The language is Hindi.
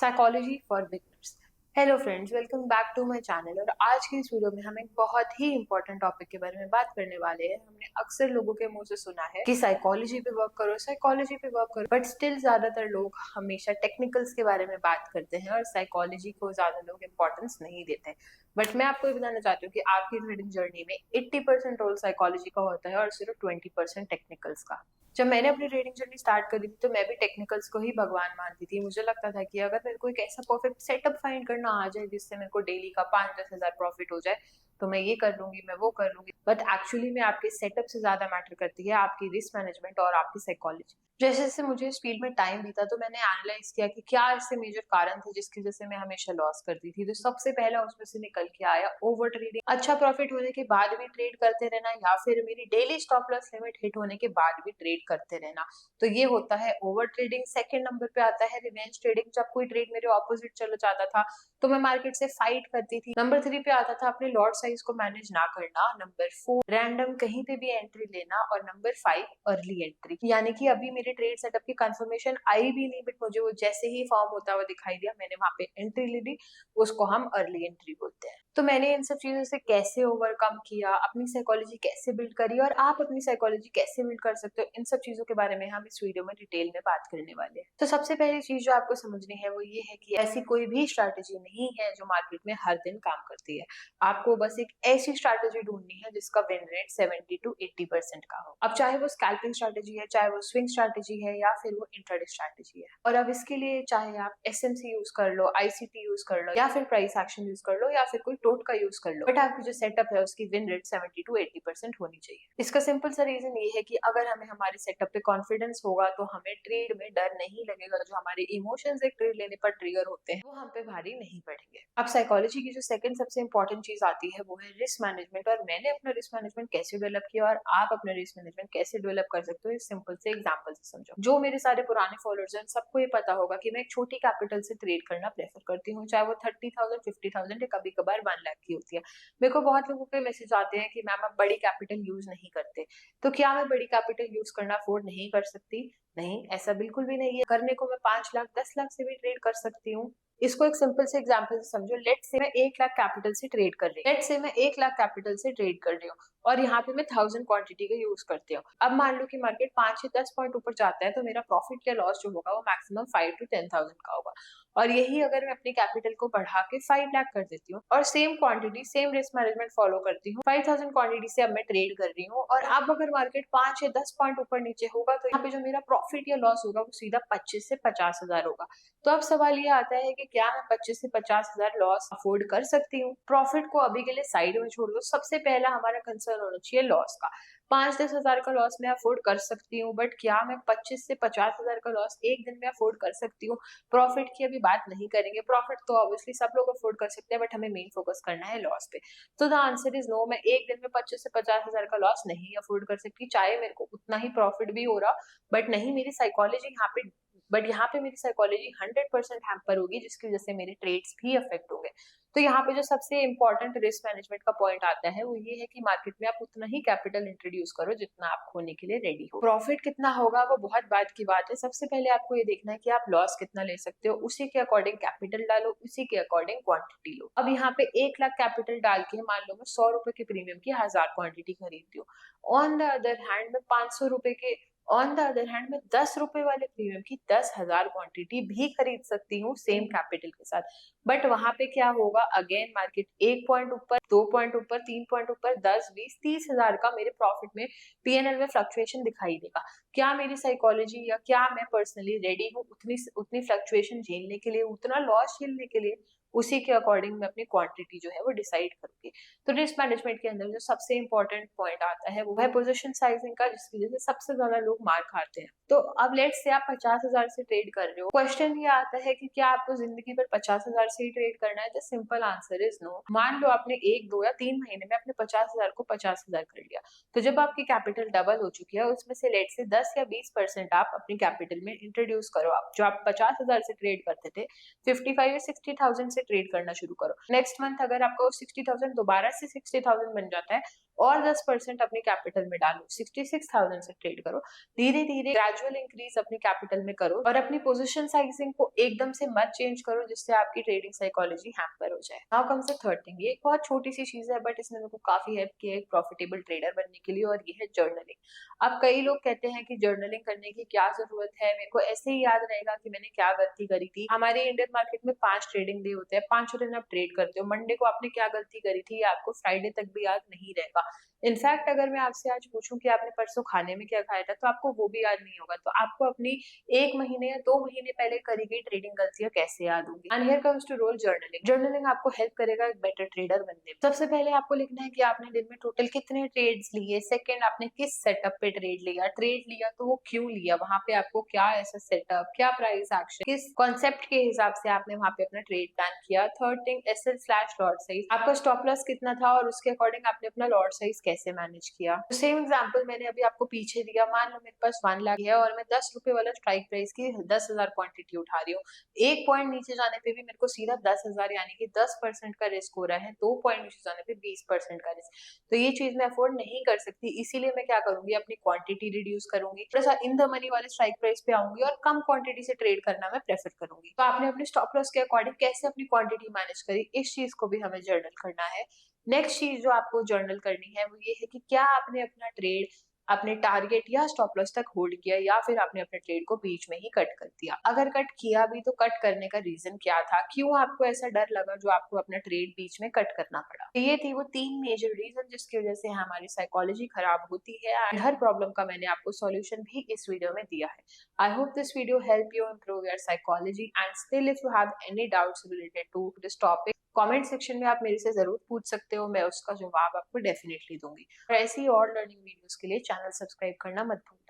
Psychology for beginners. Hello friends, welcome back to my channel. और आज की इस वीडियो में हम एक बहुत ही इंपॉर्टेंट टॉपिक के बारे में बात करने वाले हैं। हमने अक्सर लोगों के मुंह से सुना है कि साइकोलॉजी पे वर्क करो, साइकोलॉजी पे वर्क करो, बट स्टिल ज्यादातर लोग हमेशा टेक्निकल्स के बारे में बात करते हैं और साइकोलॉजी को ज्यादा लोग इंपॉर्टेंस नहीं देते। बट मैं आपको ये बताना चाहती हूँ कि आपकी ट्रेडिंग जर्नी में 80% रोल साइकोलॉजी का होता है और सिर्फ 20% टेक्निकल्स का। जब मैंने अपनी ट्रेडिंग जर्नी स्टार्ट करी थी तो मैं भी टेक्निकल्स को ही भगवान मानती थी। मुझे लगता था कि अगर मेरे को एक ऐसा परफेक्ट सेटअप फाइंड करना आ जाए जिससे मेरे को डेली का 5-10 हजार प्रॉफिट हो जाए तो मैं ये कर लूंगी, मैं वो कर लूंगी। बट एक्चुअली में आपके सेटअप से ज्यादा मैटर करती है आपकी रिस्क मैनेजमेंट और आपकी साइकोलॉजी। जैसे जैसे मुझे इस फील्ड में टाइम बीता तो मैंने एनालाइज किया कि क्या ऐसे मेजर कारण थे जिसकी वजह से मैं हमेशा लॉस करती थी। तो सबसे पहला उसमें से निकल के आया ओवर ट्रेडिंग। अच्छा प्रॉफिट होने के बाद भी ट्रेड करते रहना या फिर मेरी daily stop loss limit hit होने के बाद भी ट्रेड करते रहना, तो ये होता है ओवर ट्रेडिंग। सेकंड नंबर पे आता है रिवेंज ट्रेडिंग। जब कोई ट्रेड मेरे ऑपोजिट चला जाता था तो मैं मार्केट से फाइट करती थी। नंबर 3 पे आता था अपने लॉट साइज को मैनेज ना करना। नंबर 4 रैंडम कहीं पे भी एंट्री लेना। और नंबर 5 अर्ली एंट्री, यानी कि अभी मेरे ट्रेड सेटअप की कंफर्मेशन आई भी नहीं बट मुझे वो जैसे ही फॉर्म होता हुआ दिखाई दिया मैंने वहां पे एंट्री ले ली। उसको हम अर्ली एंट्री बोलते हैं। तो मैंने इन सब चीजों से कैसे ओवरकम किया, अपनी साइकोलॉजी कैसे बिल्ड करी और आप अपनी साइकोलॉजी कैसे बिल्ड कर सकते हो, इन सब चीजों के बारे में हम इस वीडियो में डिटेल में बात करने वाले हैं। तो सबसे पहली चीज जो आपको समझनी है वो ये है कि ऐसी कोई भी स्ट्रैटेजी नहीं है जो मार्केट में हर दिन काम करती है। आपको बस एक ऐसी स्ट्रैटेजी ढूंढनी है जिसका विन रेट 70 to 80% का हो। अब चाहे वो स्कैल्पिंग स्ट्रैटेजी है, चाहे वो स्विंग स्ट्रैटेजी है या फिर वो इंट्राडे स्ट्रैटेजी है। और अब इसके लिए चाहे आप एसएमसी यूज कर लो, आईसीटी यूज कर लो या फिर प्राइस एक्शन यूज कर लो या फिर कोई टोट का यूज कर लो, बट आपकी जो सेटअप है उसकी विन रेट 70 to 80% होनी चाहिए। इसका सिंपल सा रीजन ये है कि अगर हमें हमारे सेटअप पे कॉन्फिडेंस होगा तो हमें ट्रेड में डर नहीं लगेगा। जो हमारे इमोशंस एक ट्रेड लेने पर ट्रिगर होते हैं वो हम पे भारी नहीं पड़ेंगे। अब साइकोलॉजी की जो सेकंड सबसे इंपॉर्टेंट चीज आती है वो है रिस्क मैनेजमेंट। और मैंने अपना रिस्क मैनेजमेंट कैसे डेवलप किया और आप अपना रिस्क मैनेजमेंट कैसे डेवलप कर सकते हो इस सिंपल से एग्जांपल से समझो। जो मेरे सारे पुराने फॉलोअर्स हैं सबको ये पता होगा कि मैं एक छोटी कैपिटल से ट्रेड करना प्रेफर करती हूँ, चाहे वो 30,000 50,000 या कभी कभार 1 लाख की होती है। मेरे को बहुत लोगों के मैसेज आते हैं कि मैम आप बड़ी कैपिटल यूज नहीं करते। तो क्या मैं बड़ी कैपिटल यूज करना अफोर्ड नहीं कर सकती? नहीं, ऐसा बिल्कुल भी नहीं है। करने को मैं 5 लाख 10 लाख से भी ट्रेड कर सकती हूँ। इसको एक सिंपल से एग्जांपल से समझो। लेट से मैं 1 लाख कैपिटल से ट्रेड कर रही हूँ। लेट से मैं 1 लाख कैपिटल से ट्रेड कर रही हूँ और यहाँ पे मैं 1000 क्वांटिटी का यूज करती हूँ। अब मान लो कि मार्केट 5 या 10 पॉइंट ऊपर जाता है तो मेरा प्रॉफिट या लॉस जो होगा वो मैक्सिमम 5 to 10,000 का होगा। और यही अगर मैं अपनी कैपिटल को बढ़ा के 5 लाख कर देती हूँ और same quantity same risk management follow करती हूँ, 5,000 क्वांटिटी से अब मैं ट्रेड कर रही हूँ और अब अगर मार्केट 5 या 10 पॉइंट ऊपर नीचे होगा तो यहाँ पे जो मेरा प्रॉफिट या लॉस होगा वो सीधा 25 से 50 हजार होगा। तो अब सवाल ये आता है कि क्या मैं 25 से 50 हजार लॉस अफोर्ड कर सकती हूँ? प्रॉफिट को अभी के लिए साइड में छोड़ दो, सबसे पहला हमारा कंसर्न होना चाहिए लॉस का। 5-10 हजार का लॉस मैं अफोर्ड कर सकती हूँ, बट क्या मैं 25 से 50 हजार का लॉस एक दिन में अफोर्ड कर सकती हूँ? प्रॉफिट की अभी बात नहीं करेंगे, प्रॉफिट तो ऑब्वियसली सब लोग अफोर्ड कर सकते हैं, बट हमें मेन फोकस करना है लॉस पे। तो द आंसर इज नो, मैं एक दिन में 25 से 50 हजार का लॉस नहीं अफोर्ड कर सकती, चाहे मेरे को उतना ही प्रॉफिट भी हो रहा। बट नहीं, मेरी साइकोलॉजी यहाँ पे मेरी साइकोलॉजी 100% हैम्पर होगी जिसकी वजह से मेरे ट्रेड्स भी अफेक्ट होंगे। तो यहाँ पे जो सबसे इंपॉर्टेंट रिस्क मैनेजमेंट का पॉइंट आता है वो ये है कि मार्केट में आप उतना ही कैपिटल इंट्रोड्यूस करो जितना आप खोने के लिए रेडी हो। प्रॉफिट कितना होगा वो बहुत बात की बात है। सबसे पहले आपको ये देखना है कि आप लॉस कितना ले सकते हो, उसी के अकॉर्डिंग कैपिटल डालो, उसी के अकॉर्डिंग क्वांटिटी लो। अब यहाँ पे 1 लाख कैपिटल डाल के मान लो मैं 100 रुपए के प्रीमियम की 1000 क्वांटिटी खरीदती हूँ। ऑन द अदर हैंड में 500 रुपए के ऑन द अदर हैंड में 10 रुपए वाले प्रीमियम की 10,000 क्वांटिटी भी खरीद सकती हूँ सेम कैपिटल के साथ। बट वहां पे क्या होगा, अगेन मार्केट 1 पॉइंट ऊपर 2 पॉइंट ऊपर 3 पॉइंट ऊपर 10 20 30 हजार का मेरे प्रॉफिट में पीएनएल में फ्लक्चुएशन दिखाई देगा। क्या मेरी साइकोलॉजी या क्या मैं पर्सनली रेडी हूँ उतनी उतनी फ्लक्चुएशन झेलने के लिए, उतना लॉस झेलने के लिए? उसी के अकॉर्डिंग मैं अपनी क्वांटिटी जो है वो डिसाइड करूंगी। तो रिस्क मैनेजमेंट के अंदर जो सबसे इंपॉर्टेंट पॉइंट आता है वो है पोजीशन साइजिंग का, जिसकी वजह से सबसे ज्यादा लोग मार खाते हैं। तो अब लेट से आप 50 हजार से ट्रेड कर रहे हो, क्वेश्चन ये आता है कि क्या आपको जिंदगी भर 50 हजार से ही ट्रेड करना है? The simple answer is no. मान लो आपने 1 2 या 3 महीने में अपने 50 हजार को 50 हजार कर लिया, तो जब आपकी कैपिटल डबल हो चुकी है उसमें से लेट से 10 या 20% आप अपनी कैपिटल में इंट्रोड्यूस करो। आप जो आप 50 हजार से ट्रेड करते थे 55 या 60,000 से ट्रेड करना शुरू करो। नेक्स्ट मंथ अगर आपका 60,000 दोबारा से 60,000 बन जाता है और 10% अपने कैपिटल में डालो, 66,000 से ट्रेड करो। धीरे धीरे ग्रेजुअल इंक्रीज अपने कैपिटल में करो और अपनी पोजीशन साइजिंग को एकदम से मत चेंज करो जिससे आपकी ट्रेडिंग साइकोलॉजी हैम्पर हो जाए। Now comes the third thing. ये एक बहुत छोटी सी चीज है बट इसने मेरे को काफी हेल्प किया एक प्रॉफिटेबल ट्रेडर बनने के लिए, और ये है जर्नलिंग। अब कई लोग कहते हैं कि जर्नलिंग करने की क्या जरूरत है, मेरे को ऐसे ही याद रहेगा कि मैंने क्या गलती करी थी। हमारे इंडियन मार्केट में 5 ट्रेडिंग डे होते हैं, 5 दिन आप ट्रेड करते हो, मंडे को आपने क्या गलती करी थी ये आपको फ्राइडे तक भी याद नहीं रहेगा। इनफैक्ट अगर मैं आपसे आज पूछूं कि आपने परसों खाने में क्या खाया था तो आपको वो भी याद नहीं होगा। तो आपको अपनी 1 महीने या 2 महीने पहले करी गई ट्रेडिंग गलतियां कैसे याद होंगी। And here comes to role journaling. Journaling आपको हेल्प करेगा एक बेटर ट्रेडर बनने में। सबसे पहले आपको लिखना है कि आपने दिन में टोटल कितने ट्रेड्स लिए, सेकंड आपने किस सेटअप पे ट्रेड लिया तो वो क्यों लिया, वहां पे आपको क्या ऐसा सेटअप, क्या प्राइस एक्शन, किस कॉन्सेप्ट के हिसाब से आपने वहां पे अपना ट्रेड प्लान किया। Third thing SL slash lot size, आपका स्टॉप लॉस कितना था और उसके अकॉर्डिंग आपने अपना लॉट साइज कैसे मैनेज किया। सेम एग्जांपल मैंने अभी आपको पीछे दिया। मान लो मेरे पास 1 लाख है और मैं 10 रुपए वाला स्ट्राइक प्राइस की 10,000 क्वांटिटी उठा रही हूँ। एक पॉइंट नीचे जाने पे भी मेरे को सीधा 10,000 यानी कि 10% का रिस्क हो रहा है, 2 पॉइंट नीचे जाने पे 20% का रिस्क। तो ये चीज मैं अफोर्ड नहीं कर सकती, इसीलिए मैं क्या करूंगी, अपनी क्वांटिटी रिड्यूस करूंगी, थोड़ा सा इन द मनी वाले स्ट्राइक प्राइस पे आऊंगी और कम क्वांटिटी से ट्रेड करना मैं प्रेफर करूंगी। तो आपने अपने स्टॉप लॉस के अकॉर्डिंग कैसे अपनी क्वांटिटी मैनेज करी, इस चीज को भी हमें जर्नल करना है। नेक्स्ट चीज जो आपको जर्नल करनी है वो ये है कि क्या आपने अपना ट्रेड अपने टारगेट या स्टॉप लॉस तक होल्ड किया या फिर आपने अपने ट्रेड को बीच में ही कट कर दिया। अगर कट किया भी तो कट करने का रीजन क्या था, क्यों आपको ऐसा डर लगा जो आपको अपना ट्रेड बीच में कट करना पड़ा। तो ये थी वो 3 मेजर रीजन जिसकी वजह से हमारी साइकोलॉजी खराब होती है। एंड हर प्रॉब्लम का मैंने आपको सॉल्यूशन भी इस वीडियो में दिया है। I hope this video help you improve your psychology and still if you have any doubts related to this topic, comment section में आप मेरे से जरूर पूछ सकते हो, मैं उसका जवाब आपको डेफिनेटली दूंगी। और ऐसी और लर्निंग वीडियोस के लिए चैनल सब्सक्राइब करना मत भूलिए।